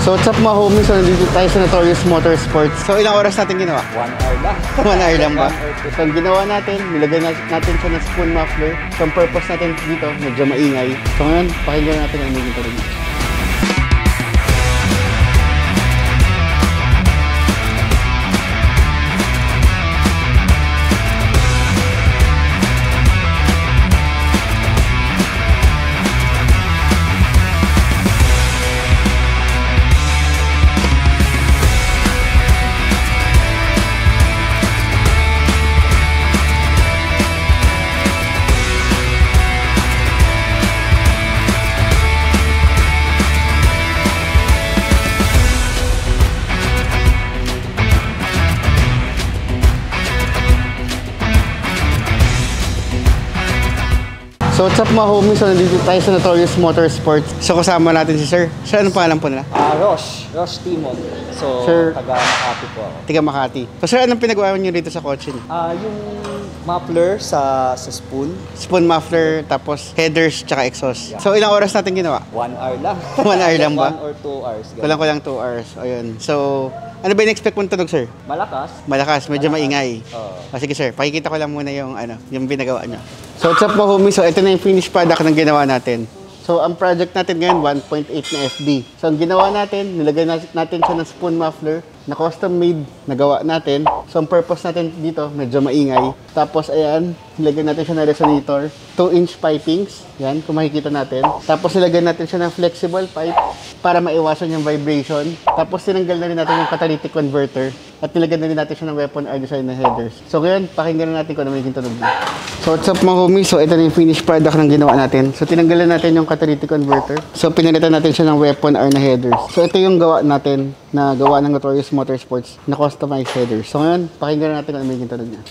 So what's up mga homies? So nandito tayo sa Notorious Motorsports. So ilang oras natin ginawa? 1 hour lang. 1 hour lang ba? 1 or 2. So ang ginawa natin, nilagay natin siya ng spoon muffler. So ang purpose natin dito, medyo maingay. So ngayon, pakinggan natin ang maging tuloy. So what's up mga homies? So nandito tayo sa Notorious Motorsports. So kasama natin si Sir. Sir, anong pangalan po nila? Rosh Timon. So, Sir. taga Makati po ako. Tiga Makati. So Sir, anong pinagawa niyo dito sa kotse niyo? Yung muffler sa spoon, Spoon muffler, tapos headers, tsaka exhaust. So ilang oras natin ginawa? 1 hour lang. 1 hour lang ba? 1 or 2 hours. ganun. Kulang 2 hours. Ayun. So, ano ba in-expect mong tunog, Sir? Malakas. Malakas, medyo maingay. Oo. Sige sir, pakikita ko lang muna yung binagawa niya. So what's up mga homies? So ito na yung finished product ng ginawa natin. So ang project natin ngayon, 1.8 na FD. So ang ginawa natin, nilagay natin siya ng spoon muffler na custom made na gawa natin. So ang purpose natin dito, medyo maingay. Tapos ayan, nilagay natin siya ng resonator. 2-inch pipings, yan kung makikita natin. Tapos nilagay natin siya ng flexible pipe para maiwasan yung vibration. Tapos tinanggal na rin natin yung catalytic converter. At nilagyan na rin natin siya ng weapon R design na headers. So ngayon, pakinggan na natin kung ano magiging tunog niya. So what's up mga homies? So ito na yung finished product ng ginawa natin. So tinanggalan natin yung catalytic converter. So pinalitan natin siya ng weapon R na headers. So ito yung gawa natin na gawa ng Notorious Motorsports na customized headers. So ngayon, pakinggan na natin kung ano magiging tunog niya.